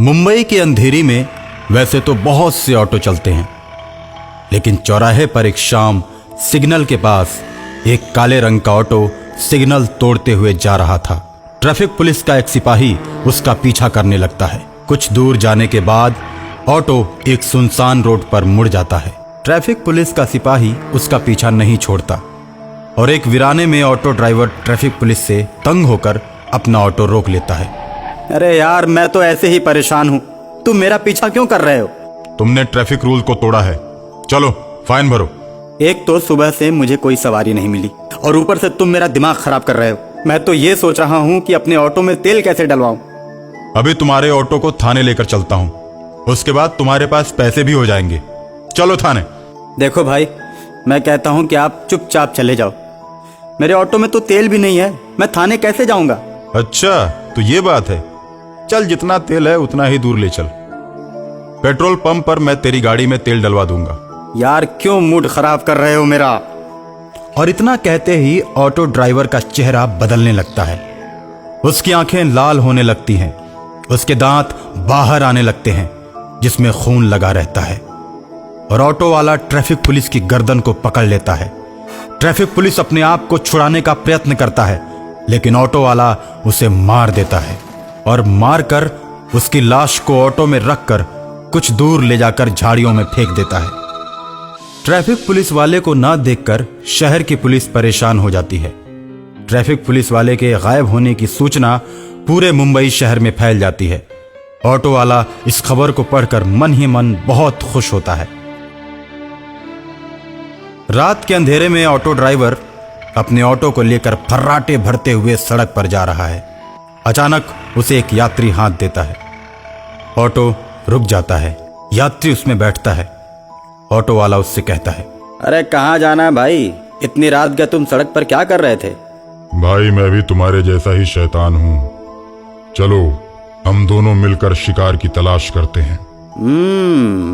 मुंबई के अंधेरी में वैसे तो बहुत से ऑटो चलते हैं, लेकिन चौराहे पर एक शाम सिग्नल के पास एक काले रंग का ऑटो सिग्नल तोड़ते हुए जा रहा था। ट्रैफिक पुलिस का एक सिपाही उसका पीछा करने लगता है। कुछ दूर जाने के बाद ऑटो एक सुनसान रोड पर मुड़ जाता है। ट्रैफिक पुलिस का सिपाही उसका पीछा नहीं छोड़ता और एक वीराने में ऑटो ड्राइवर ट्रैफिक पुलिस से तंग होकर अपना ऑटो रोक लेता है। अरे यार, मैं तो ऐसे ही परेशान हूँ, तुम मेरा पीछा क्यों कर रहे हो? तुमने ट्रैफिक रूल को तोड़ा है, चलो फाइन भरो। एक तो सुबह से मुझे कोई सवारी नहीं मिली और ऊपर से तुम मेरा दिमाग खराब कर रहे हो। मैं तो ये सोच रहा हूँ कि अपने ऑटो में तेल कैसे डलवाऊं। अभी तुम्हारे ऑटो को थाने लेकर चलता हूँ, उसके बाद तुम्हारे पास पैसे भी हो जाएंगे। चलो थाने। देखो भाई, मैं कहता हूँ कि आप चुपचाप चले जाओ। मेरे ऑटो में तो तेल भी नहीं है, मैं थाने कैसे जाऊंगा? अच्छा तो ये बात है, चल जितना तेल है उतना ही दूर ले चल। पेट्रोल पंप पर मैं तेरी गाड़ी में तेल डलवा दूंगा। यार क्यों मूड खराब कर रहे हो मेरा? और इतना कहते ही ऑटो ड्राइवर का चेहरा बदलने लगता है। उसकी आंखें लाल होने लगती हैं, उसके दांत बाहर आने लगते हैं जिसमें खून लगा रहता है, और ऑटो वाला ट्रैफिक पुलिस की गर्दन को पकड़ लेता है। ट्रैफिक पुलिस अपने आप को छुड़ाने का प्रयत्न करता है, लेकिन ऑटो वाला उसे मार देता है और मारकर उसकी लाश को ऑटो में रखकर कुछ दूर ले जाकर झाड़ियों में फेंक देता है। ट्रैफिक पुलिस वाले को ना देखकर शहर की पुलिस परेशान हो जाती है। ट्रैफिक पुलिस वाले के गायब होने की सूचना पूरे मुंबई शहर में फैल जाती है। ऑटो वाला इस खबर को पढ़कर मन ही मन बहुत खुश होता है। रात के अंधेरे में ऑटो ड्राइवर अपने ऑटो को लेकर फर्राटे भरते हुए सड़क पर जा रहा है। अचानक उसे एक यात्री हाथ देता है। ऑटो रुक जाता है, यात्री उसमें बैठता है। ऑटो वाला उससे कहता है, अरे कहाँ जाना है भाई? इतनी रात के तुम सड़क पर क्या कर रहे थे? भाई मैं भी तुम्हारे जैसा ही शैतान हूँ, चलो हम दोनों मिलकर शिकार की तलाश करते हैं।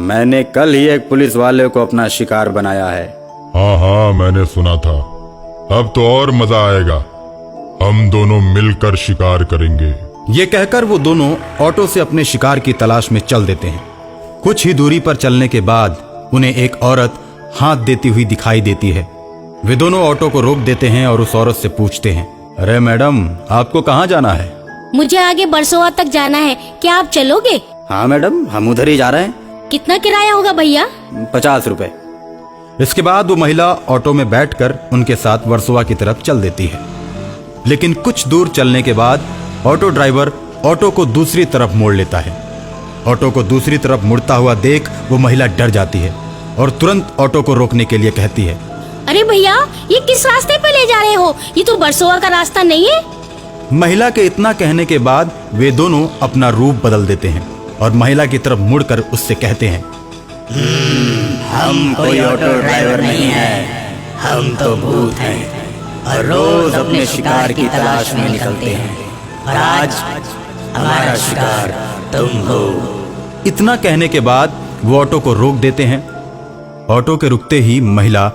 मैंने कल ही एक पुलिस वाले को अपना शिकार बनाया है। हाँ मैंने सुना था। अब तो और मजा आएगा, हम दोनों मिलकर शिकार करेंगे। ये कहकर वो दोनों ऑटो से अपने शिकार की तलाश में चल देते हैं। कुछ ही दूरी पर चलने के बाद उन्हें एक औरत हाथ देती हुई दिखाई देती है। वे दोनों ऑटो को रोक देते हैं और उस औरत से पूछते हैं, अरे मैडम, आपको कहाँ जाना है? मुझे आगे बरसोवा तक जाना है, क्या आप चलोगे? हाँ मैडम, हम उधर ही जा रहे हैं। कितना किराया होगा भैया? 50 रुपए। इसके बाद वो महिला ऑटो में बैठकर उनके साथ वर्सोवा की तरफ चल देती है। लेकिन कुछ दूर चलने के बाद ऑटो ड्राइवर ऑटो को दूसरी तरफ मोड़ लेता है। ऑटो को दूसरी तरफ मुड़ता हुआ देख वो महिला डर जाती है और तुरंत ऑटो को रोकने के लिए कहती है, अरे भैया, ये किस रास्ते पे ले जा रहे हो? ये तो बरसोवा का रास्ता नहीं है। महिला के इतना कहने के बाद वे दोनों अपना रूप बदल देते हैं और महिला की तरफ मुड़कर उससे कहते हैं, हम कोई ऑटो ड्राइवर नहीं है, हम तो भूत हैं और रोज अपने शिकार की तलाश में निकलते हैं, और आज हमारा शिकार तुम हो। इतना कहने के बाद वो ऑटो को रोक देते हैं। ऑटो के रुकते ही महिला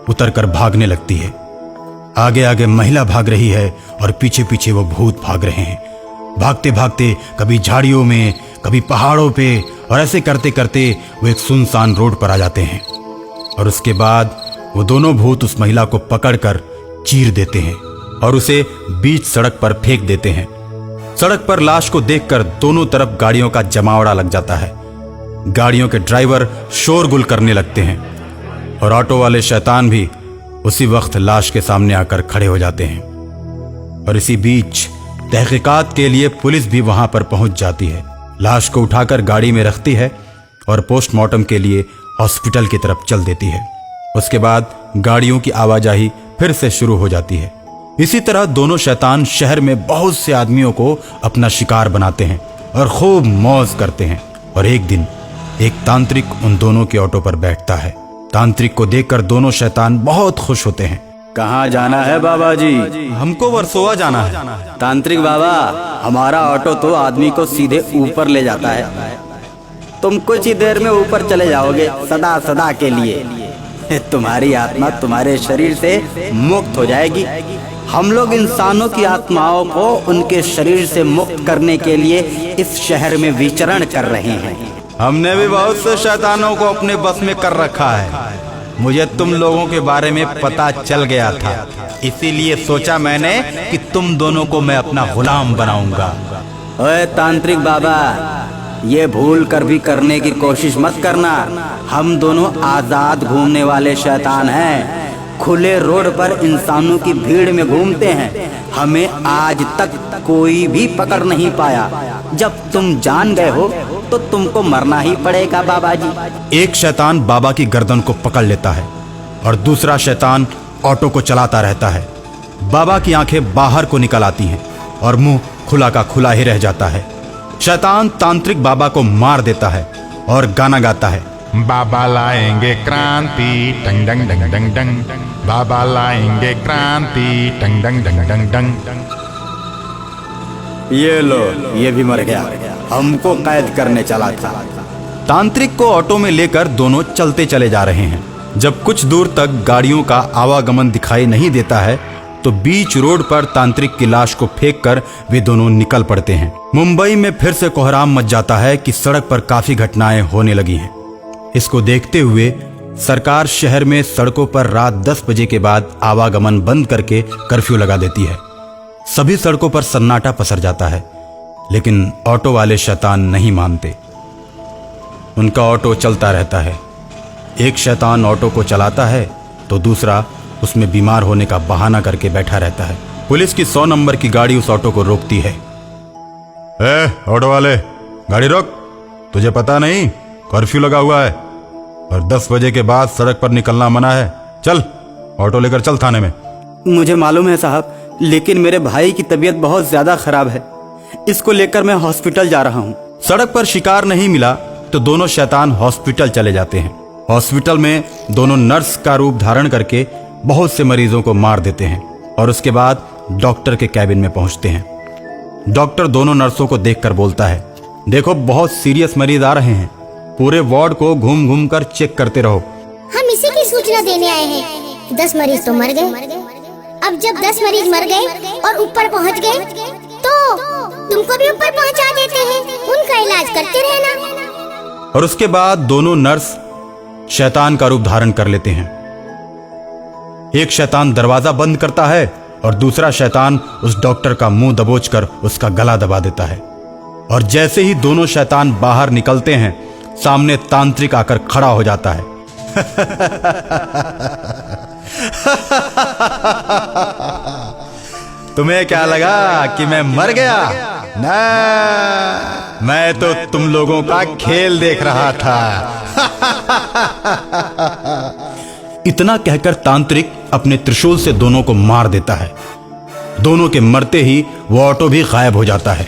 उतरकर भागने लगती है। आगे आगे महिला भाग रही है और पीछे पीछे वो भूत भाग रहे हैं। भागते भागते कभी झाड़ियों में, कभी पहाड़ों पे, और ऐसे करते करते वो एक सुनसान रोड पर आ जाते हैं। और उसके बाद वो दोनों भूत उस महिला को पकड़कर चीर देते हैं और उसे बीच सड़क पर फेंक देते हैं। सड़क पर लाश को देखकर दोनों तरफ गाड़ियों का जमावड़ा लग जाता है। गाड़ियों के ड्राइवर शोरगुल करने लगते हैं और ऑटो वाले शैतान भी उसी वक्त लाश के सामने आकर खड़े हो जाते हैं। और इसी बीच तहकीकात के लिए पुलिस भी वहां पर पहुंच जाती है। लाश को उठाकर गाड़ी में रखती है और पोस्टमार्टम के लिए हॉस्पिटल की तरफ चल देती है। उसके बाद गाड़ियों की आवाजाही फिर से शुरू हो जाती है। इसी तरह दोनों शैतान शहर में बहुत से आदमियों को अपना शिकार बनाते हैं और खूब मौज करते हैं। और एक दिन एक तांत्रिक उन दोनों के ऑटो पर बैठता है। तांत्रिक को देखकर दोनों शैतान बहुत खुश होते हैं। कहाँ जाना है बाबा जी? हमको वर्सोवा जाना है। तांत्रिक बाबा, हमारा ऑटो तो आदमी को सीधे ऊपर ले जाता है, तुम कुछ ही देर में ऊपर चले जाओगे सदा सदा के लिए। तुम्हारी आत्मा तुम्हारे शरीर से मुक्त हो जाएगी हम लोग इंसानों की आत्माओं को उनके शरीर से मुक्त करने के लिए इस शहर में विचरण कर रहे हैं। हमने भी बहुत से शैतानों को अपने बस में कर रखा है। मुझे तुम लोगों के बारे में पता चल गया था, इसीलिए सोचा मैंने कि तुम दोनों को मैं अपना गुलाम बनाऊंगा। ओए तांत्रिक बाबा, ये भूल कर भी करने की कोशिश मत करना। हम दोनों आजाद घूमने वाले शैतान हैं, खुले रोड पर इंसानों की भीड़ में घूमते हैं। हमें आज तक कोई भी पकड़ नहीं पाया। जब तुम जान गए हो तो तुमको मरना ही पड़ेगा बाबा जी। एक शैतान बाबा की गर्दन को पकड़ लेता है और दूसरा शैतान ऑटो को चलाता रहता है। बाबा की आंखें बाहर को निकल आती हैं और मुंह खुला का खुला ही रह जाता है। शैतान तांत्रिक बाबा को मार देता है और गाना गाता है, बाबा लाएंगे क्रांति टंग डंग डंग डंग डंग, बाबा लाएंगे क्रांति टंग डंग डंग डंग डंग। ये लो, ये भी मर गया, हमको कैद करने चला था। तांत्रिक को ऑटो में लेकर दोनों चलते चले जा रहे हैं। जब कुछ दूर तक गाड़ियों का आवागमन दिखाई नहीं देता है तो बीच रोड पर तांत्रिक की लाश को फेंककर वे दोनों निकल पड़ते हैं। मुंबई में फिर से कोहराम मच जाता है कि सड़क पर काफी घटनाएं होने लगी हैं। इसको देखते हुए सरकार शहर में सड़कों पर रात 10 बजे के बाद आवागमन बंद करके कर्फ्यू लगा देती है। सभी सड़कों पर सन्नाटा पसर जाता है, लेकिन ऑटो वाले शैतान नहीं मानते। उनका ऑटो चलता रहता है। एक शैतान ऑटो को चलाता है तो दूसरा उसमें बीमार होने का बहाना करके बैठा रहता है। पुलिस की 100 नंबर की गाड़ी उस ऑटो को रोकती है। ऑटो वाले, गाड़ी रोक, तुझे पता नहीं कर्फ्यू लगा हुआ है और 10 बजे के बाद सड़क पर निकलना मना है। चल ऑटो लेकर चल थाने में। मुझे मालूम है साहब, लेकिन मेरे भाई की तबीयत बहुत ज्यादा खराब है, इसको लेकर मैं हॉस्पिटल जा रहा हूँ। सड़क पर शिकार नहीं मिला तो दोनों शैतान हॉस्पिटल चले जाते हैं। हॉस्पिटल में दोनों नर्स का रूप धारण करके बहुत से मरीजों को मार देते हैं और उसके बाद डॉक्टर के कैबिन में पहुंचते हैं। डॉक्टर दोनों नर्सों को देखकर बोलता है, देखो बहुत सीरियस मरीज आ रहे हैं, पूरे वार्ड को घूम घूम कर चेक करते रहो। हम इसी की सूचना देने आए हैं। 10 मरीज तो मर गए। अब जब 10 मरीज मर गए और ऊपर पहुंच गए तो तुमको भी ऊपर पहुंचा देते हैं, उनका इलाज करते रहना। और उसके बाद दोनों नर्स शैतान का रूप धारण कर लेते हैं। एक शैतान दरवाजा बंद करता है और दूसरा शैतान उस डॉक्टर का मुंह दबोचकर उसका गला दबा देता है। और जैसे ही दोनों शैतान बाहर निकलते हैं, सामने तांत्रिक आकर खड़ा हो जाता है। तुम्हें क्या लगा कि मैं मर गया? ना, मैं तो तुम लोगों का खेल देख रहा था। इतना कहकर तांत्रिक अपने त्रिशूल से दोनों को मार देता है। दोनों के मरते ही वो ऑटो भी गायब हो जाता है।